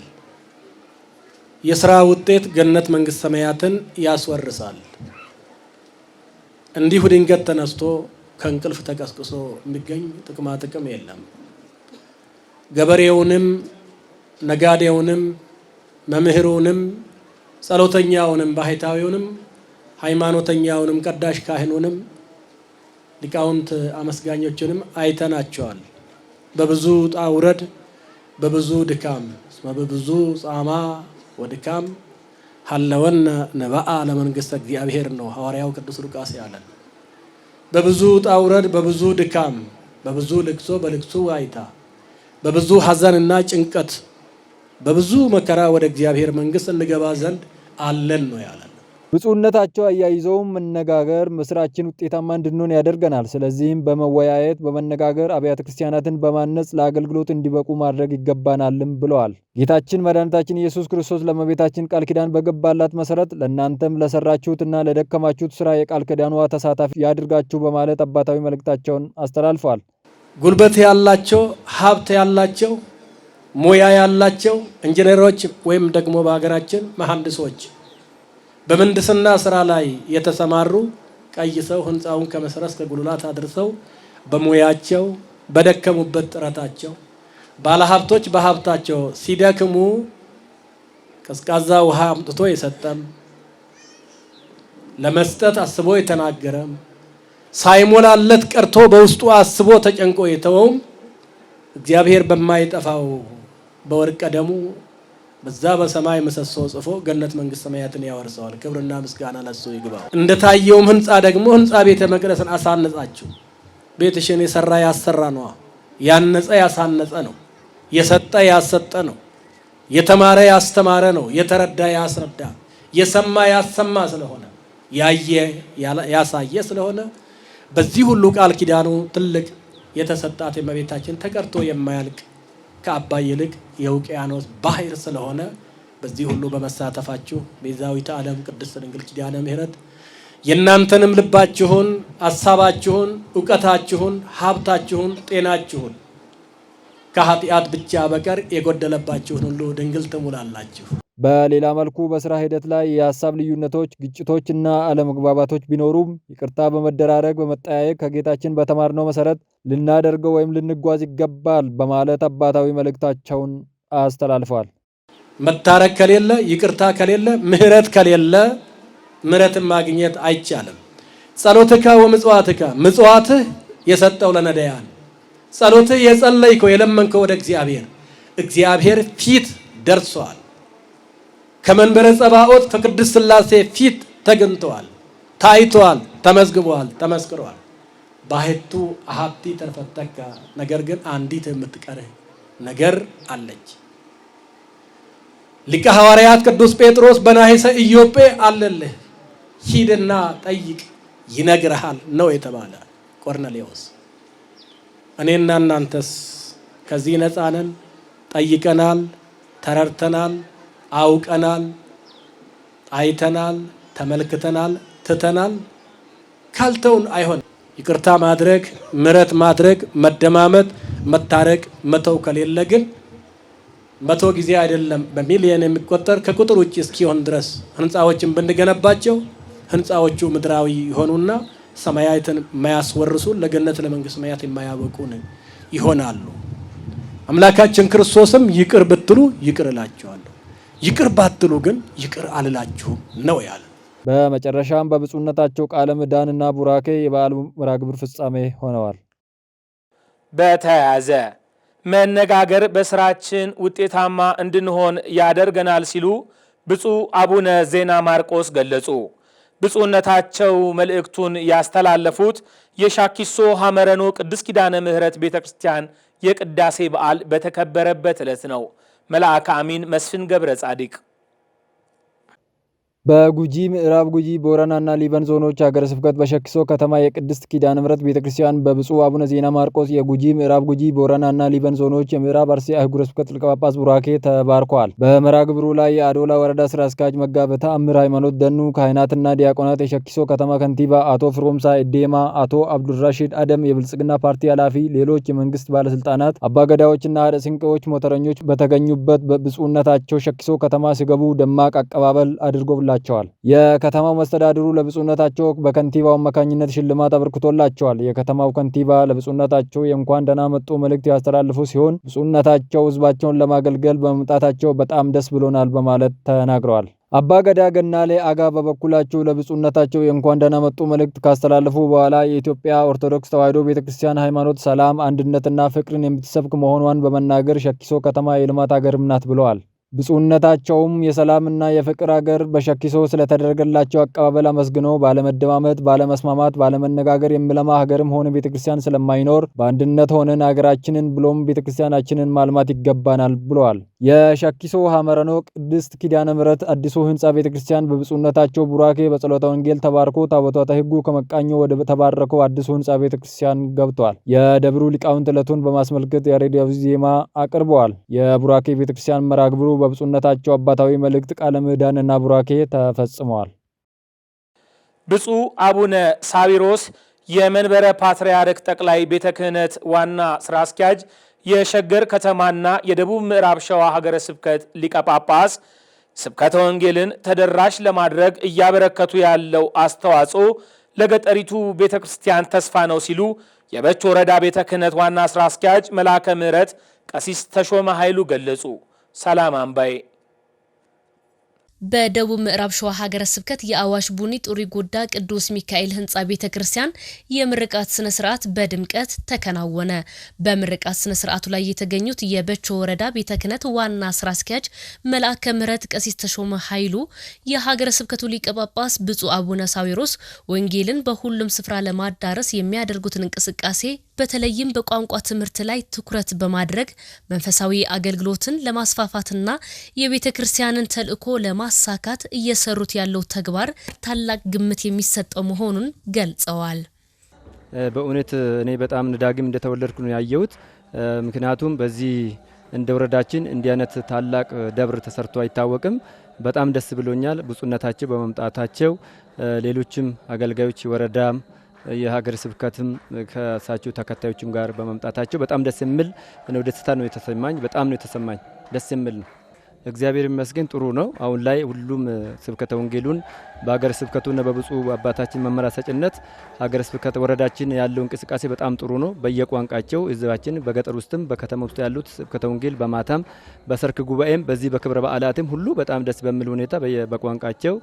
የስራ ውጤት ገነት መንግስት ሰማያትን ያስወርሳል። እንዲሁ ድንገት ተነስቶ ከእንቅልፍ ተቀስቅሶ የሚገኝ ጥቅማ ጥቅም የለም። ገበሬውንም፣ ነጋዴውንም፣ መምህሩንም፣ ጸሎተኛውንም፣ ባህታዊውንም፣ ሃይማኖተኛውንም፣ ቀዳሽ ካህኑንም፣ ሊቃውንት አመስጋኞችንም አይተናቸዋል። በብዙ ውጣ ውረድ፣ በብዙ ድካም፣ በብዙ ጻማ ወድካም ሀለወነ ነባአ ለመንግስተ እግዚአብሔር ነው ሐዋርያው ቅዱስ ሉቃስ ያለን። በብዙ ውጣ ውረድ፣ በብዙ ድካም፣ በብዙ ልቅሶ፣ በልቅሶ ዋይታ፣ በብዙ ሐዘንና ጭንቀት፣ በብዙ መከራ ወደ እግዚአብሔር መንግስት እንገባ ዘንድ አለን ነው ያለን። ብፁዕነታቸው አያይዘውም መነጋገር መስራችን ውጤታማ እንድንሆን ያደርገናል። ስለዚህም በመወያየት በመነጋገር አብያተ ክርስቲያናትን በማነጽ ለአገልግሎት እንዲበቁ ማድረግ ይገባናልም ብለዋል። ጌታችን መድኃኒታችን ኢየሱስ ክርስቶስ ለእመቤታችን ቃል ኪዳን በገባላት መሰረት ለእናንተም ለሰራችሁትና ለደከማችሁት ስራ የቃል ኪዳኗ ተሳታፊ ያድርጋችሁ በማለት አባታዊ መልእክታቸውን አስተላልፈዋል። ጉልበት ያላቸው፣ ሀብት ያላቸው፣ ሙያ ያላቸው ኢንጂነሮች ወይም ደግሞ በሀገራችን መሐንዲሶች በምህንድስና ስራ ላይ የተሰማሩ ቀይሰው ህንፃውን ከመሰረት ከጉልላት አድርሰው በሙያቸው በደከሙበት ጥረታቸው፣ ባለሀብቶች በሀብታቸው ሲደክሙ ቀዝቃዛ ውሃ አምጥቶ የሰጠም፣ ለመስጠት አስቦ የተናገረም፣ ሳይሞላለት ቀርቶ በውስጡ አስቦ ተጨንቆ የተወውም እግዚአብሔር በማይጠፋው በወርቀ ደሙ በዛ በሰማይ ምሰሶ ጽፎ ገነት መንግስት ሰማያትን ያወርሰዋል። ክብርና ምስጋና ለሱ ይግባው። እንደታየውም ህንፃ ደግሞ ህንፃ ቤተ መቅደስን አሳነጻችሁ። ቤትሽን የሰራ ያሰራ ነው፣ ያነጸ ያሳነጸ ነው፣ የሰጠ ያሰጠ ነው፣ የተማረ ያስተማረ ነው፣ የተረዳ ያስረዳ፣ የሰማ ያሰማ ስለሆነ ያየ ያሳየ ስለሆነ በዚህ ሁሉ ቃል ኪዳኑ ትልቅ የተሰጣት የእመቤታችን ተቀርቶ የማያልቅ ከአባይ ይልቅ የውቅያኖስ ባህር ስለሆነ በዚህ ሁሉ በመሳተፋችሁ ቤዛዊተ ዓለም ቅድስት ድንግል ኪዳነ ምሕረት የእናንተንም ልባችሁን፣ ሐሳባችሁን፣ ዕውቀታችሁን፣ ሀብታችሁን፣ ጤናችሁን ከኃጢአት ብቻ በቀር የጎደለባችሁን ሁሉ ድንግል ትሙላላችሁ። በሌላ መልኩ በስራ ሂደት ላይ የሀሳብ ልዩነቶች፣ ግጭቶችና አለመግባባቶች ቢኖሩም ይቅርታ በመደራረግ በመጠያየቅ ከጌታችን በተማርነው መሰረት ልናደርገው ወይም ልንጓዝ ይገባል በማለት አባታዊ መልእክታቸውን አስተላልፈዋል። መታረቅ ከሌለ፣ ይቅርታ ከሌለ፣ ምህረት ከሌለ ምህረትን ማግኘት አይቻልም። ጸሎትከ ወምጽዋትከ፣ ምጽዋትህ የሰጠው ለነዳያን፣ ጸሎትህ የጸለይከው የለመንከው ወደ እግዚአብሔር ፊት ደርሷል። ከመንበረ ጸባኦት ከቅድስት ሥላሴ ፊት ተገኝተዋል፣ ታይተዋል፣ ተመዝግበዋል፣ ተመስክረዋል። ባሕቱ አሐቲ ተፈተካ፣ ነገር ግን አንዲት የምትቀርህ ነገር አለች። ሊቀ ሐዋርያት ቅዱስ ጴጥሮስ በናሄሰ ኢዮጴ አለልህ፣ ሂድና ጠይቅ ይነግርሃል ነው የተባለ ቆርኔሌዎስ። እኔና እናንተስ ከዚህ ነፃ ነን? ጠይቀናል፣ ተረድተናል፣ አውቀናል፣ አይተናል፣ ተመልክተናል፣ ትተናል? ካልተውን አይሆን። ይቅርታ ማድረግ፣ ምሕረት ማድረግ፣ መደማመጥ፣ መታረቅ፣ መተው ከሌለ ግን 100 ጊዜ አይደለም በሚሊዮን የሚቆጠር ከቁጥር ውጭ እስኪሆን ድረስ ህንፃዎችን ብንገነባቸው ህንፃዎቹ ምድራዊ ይሆኑና ሰማያትን የማያስወርሱ ለገነት ለመንግስት ሰማያት የማያበቁን ይሆናሉ። አምላካችን ክርስቶስም ይቅር ብትሉ ይቅር እላችኋለሁ፣ ይቅር ባትሉ ግን ይቅር አልላችሁም ነው ያለ። በመጨረሻም በብፁዕነታቸው ቃለ ምዕዳንና ቡራኬ የበዓሉ መርሐ ግብር ፍጻሜ ሆነዋል። በተያያዘ መነጋገር በስራችን ውጤታማ እንድንሆን ያደርገናል ሲሉ ብፁዕ አቡነ ዜና ማርቆስ ገለጹ። ብፁዕነታቸው መልእክቱን ያስተላለፉት የሻኪሶ ሐመረኖ ቅድስት ኪዳነ ምሕረት ቤተክርስቲያን የቅዳሴ በዓል በተከበረበት ዕለት ነው። መልአከ አሚን መስፍን ገብረ ጻዲቅ በጉጂ ምዕራብ ጉጂ ቦረናና ሊበን ዞኖች ሀገረ ስብከት በሸኪሶ ከተማ የቅድስት ኪዳነ ምሕረት ቤተክርስቲያን በብፁዕ አቡነ ዜና ማርቆስ የጉጂ ምዕራብ ጉጂ ቦረናና ሊበን ዞኖች የምዕራብ አርሲ አህጉረ ስብከት ሊቀ ጳጳስ ቡራኬ ተባርከዋል። በመርሐ ግብሩ ላይ የአዶላ ወረዳ ስራ አስኪያጅ መጋቤ ተአምር ሃይማኖት ደኑ፣ ካህናትና ዲያቆናት፣ የሸኪሶ ከተማ ከንቲባ አቶ ፍሮምሳ ኢዴማ፣ አቶ አብዱራሺድ አደም የብልጽግና ፓርቲ ኃላፊ፣ ሌሎች የመንግስት ባለስልጣናት፣ አባገዳዎችና ሀደ ስንቄዎች ሞተረኞች በተገኙበት በብፁዕነታቸው ሸኪሶ ከተማ ሲገቡ ደማቅ አቀባበል አድርጎ የከተማው መስተዳድሩ ለብፁዕነታቸው በከንቲባው አማካኝነት ሽልማት አበርክቶላቸዋል። የከተማው ከንቲባ ለብፁዕነታቸው የእንኳን ደህና መጡ መልእክት ያስተላልፉ ሲሆን ብፁዕነታቸው ህዝባቸውን ለማገልገል በመምጣታቸው በጣም ደስ ብሎናል በማለት ተናግረዋል። አባ ገዳ ገናሌ አጋ በበኩላቸው ለብፁዕነታቸው የእንኳን ደህና መጡ መልእክት ካስተላለፉ በኋላ የኢትዮጵያ ኦርቶዶክስ ተዋሕዶ ቤተክርስቲያን ሃይማኖት ሰላም፣ አንድነትና ፍቅርን የምትሰብክ መሆኗን በመናገር ሸኪሶ ከተማ የልማት ሀገርም ናት ብለዋል። ብፁዕነታቸውም የሰላምና የፍቅር ሀገር በሸኪሶ ስለተደረገላቸው አቀባበል አመስግነው ባለመደማመጥ፣ ባለመስማማት፣ ባለመነጋገር የሚለማ ሀገርም ሆነ ቤተክርስቲያን ስለማይኖር በአንድነት ሆነን ሀገራችንን ብሎም ቤተክርስቲያናችንን ማልማት ይገባናል ብለዋል። የሸኪሶ ሐመረኖ ቅድስት ኪዳነ ምሕረት አዲሱ ህንፃ ቤተክርስቲያን በብፁዕነታቸው ቡራኬ በጸሎተ ወንጌል ተባርኮ ታቦታተ ሕጉ ከመቃኞ ወደ ተባረከው አዲሱ ህንፃ ቤተክርስቲያን ገብቷል። የደብሩ ሊቃውንት ዕለቱን በማስመልከት የሬዲዮ ዜማ አቅርበዋል። የቡራኬ ቤተክርስቲያን መርሐ ግብሩ በብፁዕነታቸው አባታዊ መልእክት ቃለ ምዕዳንና ቡራኬ ተፈጽመዋል። ብፁዕ አቡነ ሳዊሮስ የመንበረ ፓትርያርክ ጠቅላይ ቤተ ክህነት ዋና ስራ አስኪያጅ፣ የሸገር ከተማና የደቡብ ምዕራብ ሸዋ ሀገረ ስብከት ሊቀ ጳጳስ ስብከተ ወንጌልን ተደራሽ ለማድረግ እያበረከቱ ያለው አስተዋጽኦ ለገጠሪቱ ቤተ ክርስቲያን ተስፋ ነው ሲሉ የበች ወረዳ ቤተ ክህነት ዋና ስራ አስኪያጅ መልአከ ምሕረት ቀሲስ ተሾመ ኃይሉ ገለጹ። ሰላም አምባይ በደቡብ ምዕራብ ሸዋ ሀገረ ስብከት የአዋሽ ቡኒ ጡሪ ጎዳ ቅዱስ ሚካኤል ህንጻ ቤተክርስቲያን የምርቃት ስነ ስርዓት በድምቀት ተከናወነ። በምርቃት ስነ ስርዓቱ ላይ የተገኙት የበቾ ወረዳ ቤተ ክህነት ዋና ስራ አስኪያጅ መልአከ ምሕረት ቀሲስ ተሾመ ኃይሉ የሀገረ ስብከቱ ሊቀ ጳጳስ ብፁዕ አቡነ ሳዊሮስ ወንጌልን በሁሉም ስፍራ ለማዳረስ የሚያደርጉትን እንቅስቃሴ በተለይም በቋንቋ ትምህርት ላይ ትኩረት በማድረግ መንፈሳዊ አገልግሎትን ለማስፋፋትና የቤተክርስቲያንን ተልእኮ ለማሳካት እየሰሩት ያለው ተግባር ታላቅ ግምት የሚሰጠው መሆኑን ገልጸዋል። በእውነት እኔ በጣም ዳግም እንደተወለድኩ ነው ያየሁት። ምክንያቱም በዚህ እንደ ወረዳችን እንዲህ አይነት ታላቅ ደብር ተሰርቶ አይታወቅም። በጣም ደስ ብሎኛል ብፁዕነታቸው በመምጣታቸው። ሌሎችም አገልጋዮች ወረዳም የሀገረ ስብከትም ከሳቸው ተከታዮችም ጋር በመምጣታቸው በጣም ደስ የሚል ነው። ደስታ ነው የተሰማኝ። በጣም ነው የተሰማኝ። ደስ የሚል ነው። እግዚአብሔር ይመስገን ጥሩ ነው። አሁን ላይ ሁሉም ስብከተ ወንጌሉን በሀገረ ስብከቱና በብፁዕ አባታችን መመሪያ ሰጭነት ሀገረ ስብከት ወረዳችን ያለው እንቅስቃሴ በጣም ጥሩ ነው። በየቋንቋቸው ህዝባችን በገጠር ውስጥም በከተማ ውስጥ ያሉት ስብከተ ወንጌል በማታም በሰርክ ጉባኤም በዚህ በክብረ በዓላትም ሁሉ በጣም ደስ በሚል ሁኔታ በቋንቋቸው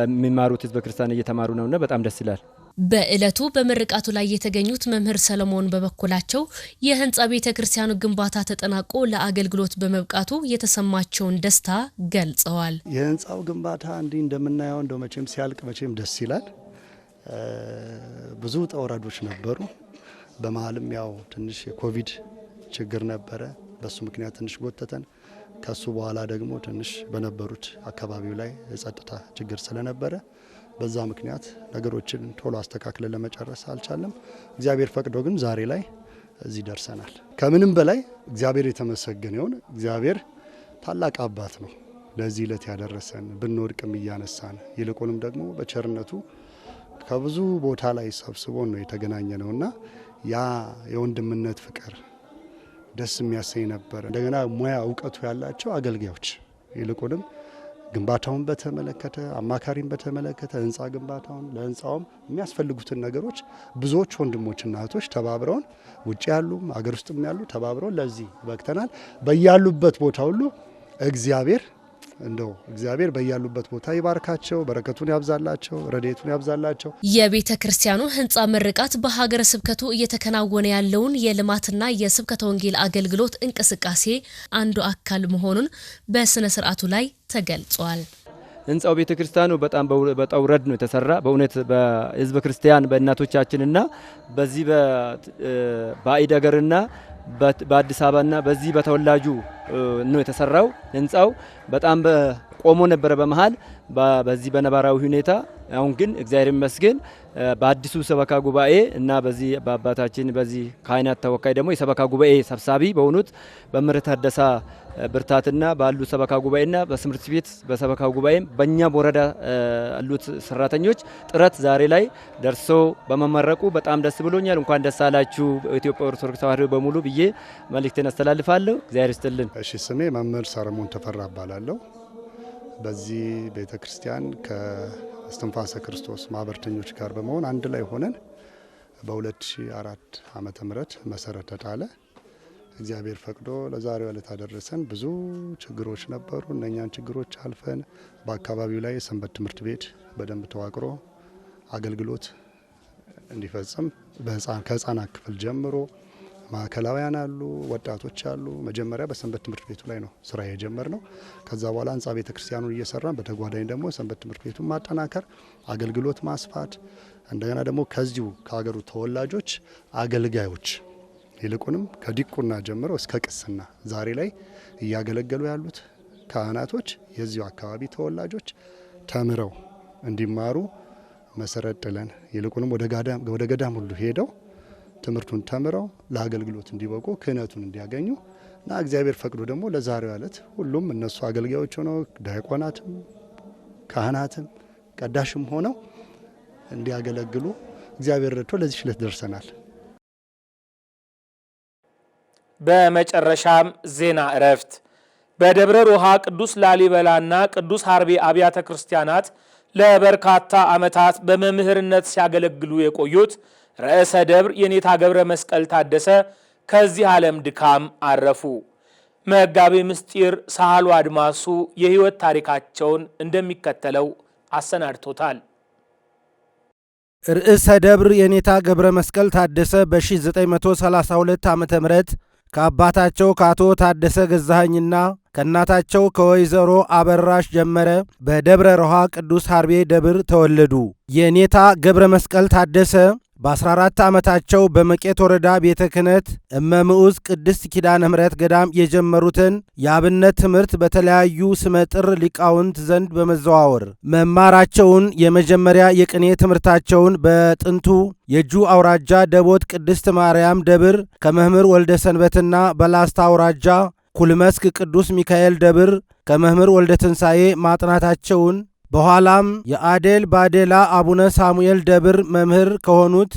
የሚማሩት ህዝበ ክርስቲያን እየተማሩ ነውና በጣም ደስ ይላል። በእለቱ በምርቃቱ ላይ የተገኙት መምህር ሰለሞን በበኩላቸው የህንጻ ቤተ ክርስቲያኑ ግንባታ ተጠናቆ ለአገልግሎት በመብቃቱ የተሰማቸውን ደስታ ገልጸዋል። የህንጻው ግንባታ እንዲህ እንደምናየው እንደው መቼም ሲያልቅ መቼም ደስ ይላል። ብዙ ጠውረዶች ነበሩ። በመሀልም ያው ትንሽ የኮቪድ ችግር ነበረ። በሱ ምክንያት ትንሽ ጎተተን። ከሱ በኋላ ደግሞ ትንሽ በነበሩት አካባቢው ላይ የጸጥታ ችግር ስለነበረ በዛ ምክንያት ነገሮችን ቶሎ አስተካክለን ለመጨረስ አልቻለም። እግዚአብሔር ፈቅዶ ግን ዛሬ ላይ እዚህ ደርሰናል። ከምንም በላይ እግዚአብሔር የተመሰገነ ይሁን። እግዚአብሔር ታላቅ አባት ነው ለዚህ ዕለት ያደረሰን፣ ብንወድቅም እያነሳን፣ ይልቁንም ደግሞ በቸርነቱ ከብዙ ቦታ ላይ ሰብስቦን ነው የተገናኘ ነውና ያ የወንድምነት ፍቅር ደስ የሚያሰኝ ነበር። እንደገና ሙያ እውቀቱ ያላቸው አገልጋዮች ይልቁንም ግንባታውን በተመለከተ አማካሪን በተመለከተ ህንፃ ግንባታውን ለህንፃውም የሚያስፈልጉትን ነገሮች ብዙዎች ወንድሞችና እህቶች ተባብረውን ውጭ ያሉም አገር ውስጥም ያሉ ተባብረውን ለዚህ በቅተናል። በያሉበት ቦታ ሁሉ እግዚአብሔር በያሉበት ቦታ ይባርካቸው፣ በረከቱን ያብዛላቸው፣ ረድኤቱን ያብዛላቸው። የቤተ ክርስቲያኑ ህንፃ ምርቃት በሀገረ ስብከቱ እየተከናወነ ያለውን የልማትና የስብከተ ወንጌል አገልግሎት እንቅስቃሴ አንዱ አካል መሆኑን በስነ ስርዓቱ ላይ ተገልጿል። ህንፃው ቤተ ክርስቲያኑ በጣም በጠውረድ ነው የተሰራ። በእውነት በህዝበ ክርስቲያን በእናቶቻችንና በዚህ በባዕድ ሀገርና በአዲስ አበባና በዚህ በተወላጁ ነው የተሰራው። ህንፃው በጣም ቆሞ ነበረ በመሃል በዚህ በነባራዊ ሁኔታ። አሁን ግን እግዚአብሔር ይመስገን በአዲሱ ሰበካ ጉባኤ እና በዚህ በአባታችን በዚህ ካህናት ተወካይ ደግሞ የሰበካ ጉባኤ ሰብሳቢ በሆኑት በምህረት ታደሳ ብርታትና ባሉ ሰበካ ጉባኤና በስምርት ቤት በሰበካ ጉባኤም በእኛ ወረዳ ያሉት ሰራተኞች ጥረት ዛሬ ላይ ደርሶ በመመረቁ በጣም ደስ ብሎኛል። እንኳን ደስ አላችሁ ኢትዮጵያ ኦርቶዶክስ ተዋሕዶ በሙሉ ብዬ መልእክቴን አስተላልፋለሁ። እግዚአብሔር ይስጥልን። እሺ፣ ስሜ መምህር ሰለሞን ተፈራ እባላለሁ። በዚህ ቤተክርስቲያን ከእስትንፋሰ ክርስቶስ ማህበርተኞች ጋር በመሆን አንድ ላይ ሆነን በ2004 ዓመተ ምህረት መሰረት ተጣለ። እግዚአብሔር ፈቅዶ ለዛሬው ዕለት አደረሰን። ብዙ ችግሮች ነበሩ። እነኛን ችግሮች አልፈን በአካባቢው ላይ ሰንበት ትምህርት ቤት በደንብ ተዋቅሮ አገልግሎት እንዲፈጽም ከህፃናት ክፍል ጀምሮ ማዕከላውያን አሉ፣ ወጣቶች አሉ። መጀመሪያ በሰንበት ትምህርት ቤቱ ላይ ነው ስራ የጀመርነው። ከዛ በኋላ ህንፃ ቤተ ክርስቲያኑን እየሰራን በተጓዳኝ ደግሞ ሰንበት ትምህርት ቤቱን ማጠናከር፣ አገልግሎት ማስፋት፣ እንደገና ደግሞ ከዚሁ ከሀገሩ ተወላጆች አገልጋዮች ይልቁንም ከዲቁና ጀምሮ እስከ ቅስና ዛሬ ላይ እያገለገሉ ያሉት ካህናቶች የዚሁ አካባቢ ተወላጆች ተምረው እንዲማሩ መሰረት ጥለን ይልቁንም ወደ ገዳም ሁሉ ሄደው ትምህርቱን ተምረው ለአገልግሎት እንዲበቁ ክህነቱን እንዲያገኙ እና እግዚአብሔር ፈቅዶ ደግሞ ለዛሬው ዕለት ሁሉም እነሱ አገልጋዮች ሆነው ዲያቆናትም ካህናትም ቀዳሽም ሆነው እንዲያገለግሉ እግዚአብሔር ረድቶ ለዚህ ዕለት ደርሰናል። በመጨረሻም ዜና እረፍት። በደብረ ሮሃ ቅዱስ ላሊበላና ቅዱስ ሀርቤ አብያተ ክርስቲያናት ለበርካታ ዓመታት በመምህርነት ሲያገለግሉ የቆዩት ርዕሰ ደብር የኔታ ገብረ መስቀል ታደሰ ከዚህ ዓለም ድካም አረፉ። መጋቤ ምስጢር ሳህሉ አድማሱ የህይወት ታሪካቸውን እንደሚከተለው አሰናድቶታል። ርዕሰ ደብር የኔታ ገብረ መስቀል ታደሰ በ1932 ዓ.ም ከአባታቸው ከአቶ ታደሰ ገዛኸኝና ከእናታቸው ከወይዘሮ አበራሽ ጀመረ በደብረ ሮሃ ቅዱስ ሀርቤ ደብር ተወለዱ። የኔታ ገብረ መስቀል ታደሰ በ14 ዓመታቸው በመቄት ወረዳ ቤተ ክህነት እመምዑዝ ቅድስት ኪዳነ ምሕረት ገዳም የጀመሩትን የአብነት ትምህርት በተለያዩ ስመጥር ሊቃውንት ዘንድ በመዘዋወር መማራቸውን የመጀመሪያ የቅኔ ትምህርታቸውን በጥንቱ የእጁ አውራጃ ደቦት ቅድስት ማርያም ደብር ከመምህር ወልደ ሰንበትና በላስታ አውራጃ ኩልመስክ ቅዱስ ሚካኤል ደብር ከመምህር ወልደ ትንሣኤ ማጥናታቸውን በኋላም የአዴል ባዴላ አቡነ ሳሙኤል ደብር መምህር ከሆኑት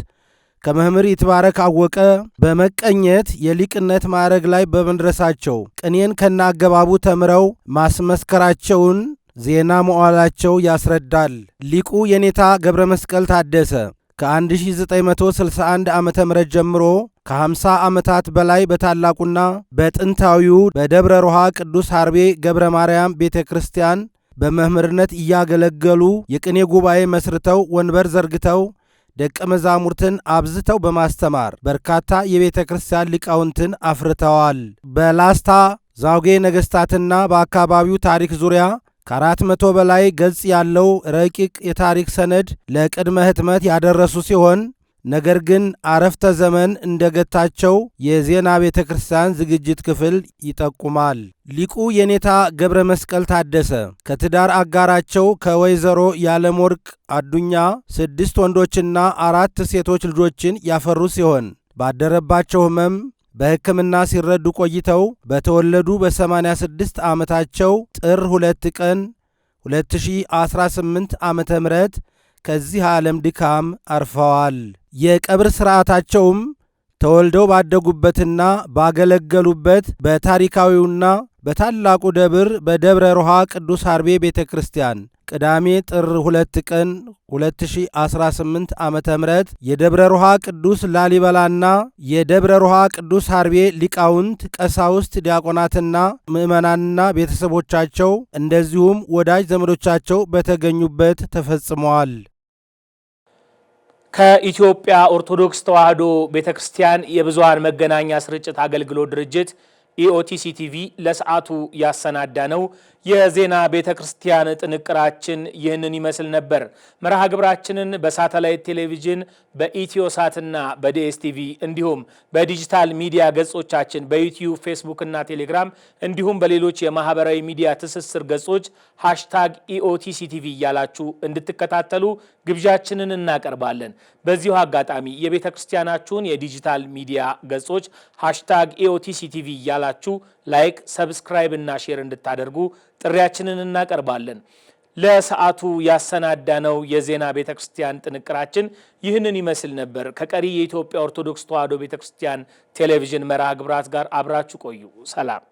ከመምህር ይትባረክ አወቀ በመቀኘት የሊቅነት ማዕረግ ላይ በመድረሳቸው ቅኔን ከነአገባቡ ተምረው ማስመስከራቸውን ዜና መዋዕላቸው ያስረዳል። ሊቁ የኔታ ገብረ መስቀል ታደሰ ከ1961 ዓ.ም ጀምሮ ከ50 ዓመታት በላይ በታላቁና በጥንታዊው በደብረ ሮሃ ቅዱስ ሀርቤ ገብረ ማርያም ቤተ ክርስቲያን በመምህርነት እያገለገሉ የቅኔ ጉባኤ መስርተው ወንበር ዘርግተው ደቀ መዛሙርትን አብዝተው በማስተማር በርካታ የቤተ ክርስቲያን ሊቃውንትን አፍርተዋል። በላስታ ዛውጌ ነገሥታትና በአካባቢው ታሪክ ዙሪያ ከ400 በላይ ገጽ ያለው ረቂቅ የታሪክ ሰነድ ለቅድመ ሕትመት ያደረሱ ሲሆን ነገር ግን አረፍተ ዘመን እንደገታቸው የዜና ቤተ ክርስቲያን ዝግጅት ክፍል ይጠቁማል። ሊቁ የኔታ ገብረ መስቀል ታደሰ ከትዳር አጋራቸው ከወይዘሮ ያለምወርቅ አዱኛ 6 ወንዶችና 4 ሴቶች ልጆችን ያፈሩ ሲሆን ባደረባቸው ሕመም በሕክምና ሲረዱ ቆይተው በተወለዱ በ86 ዓመታቸው ጥር 2 ቀን 2018 ዓመተ ምህረት ከዚህ ዓለም ድካም አርፈዋል። የቀብር ሥርዓታቸውም ተወልደው ባደጉበትና ባገለገሉበት በታሪካዊውና በታላቁ ደብር በደብረ ሮሃ ቅዱስ አርቤ ቤተ ክርስቲያን ቅዳሜ ጥር 2 ቀን 2018 ዓመተ ምህረት የደብረ ሮሃ ቅዱስ ላሊበላና የደብረ ሮሃ ቅዱስ አርቤ ሊቃውንት፣ ቀሳውስት፣ ዲያቆናትና ምዕመናንና ቤተሰቦቻቸው እንደዚሁም ወዳጅ ዘመዶቻቸው በተገኙበት ተፈጽመዋል። ከኢትዮጵያ ኦርቶዶክስ ተዋሕዶ ቤተክርስቲያን የብዙሃን መገናኛ ስርጭት አገልግሎት ድርጅት ኢኦቲሲ ቲቪ ለሰዓቱ ያሰናዳ ነው የዜና ቤተክርስቲያን ጥንቅራችን ይህንን ይመስል ነበር። መርሃ ግብራችንን በሳተላይት ቴሌቪዥን በኢትዮሳትና በዲኤስቲቪ እንዲሁም በዲጂታል ሚዲያ ገጾቻችን በዩቲዩብ፣ ፌስቡክ እና ቴሌግራም እንዲሁም በሌሎች የማህበራዊ ሚዲያ ትስስር ገጾች #ኢኦቲሲቲቪ እያላችሁ እንድትከታተሉ ግብዣችንን እናቀርባለን። በዚሁ አጋጣሚ የቤተክርስቲያናችሁን የዲጂታል ሚዲያ ገጾች #ኢኦቲሲቲቪ እያላችሁ ላይክ፣ ሰብስክራይብ እና ሼር እንድታደርጉ ጥሪያችንን እናቀርባለን። ለሰዓቱ ያሰናዳነው የዜና ቤተክርስቲያን ጥንቅራችን ይህንን ይመስል ነበር። ከቀሪ የኢትዮጵያ ኦርቶዶክስ ተዋሕዶ ቤተክርስቲያን ቴሌቪዥን መርሃ ግብራት ጋር አብራችሁ ቆዩ። ሰላም።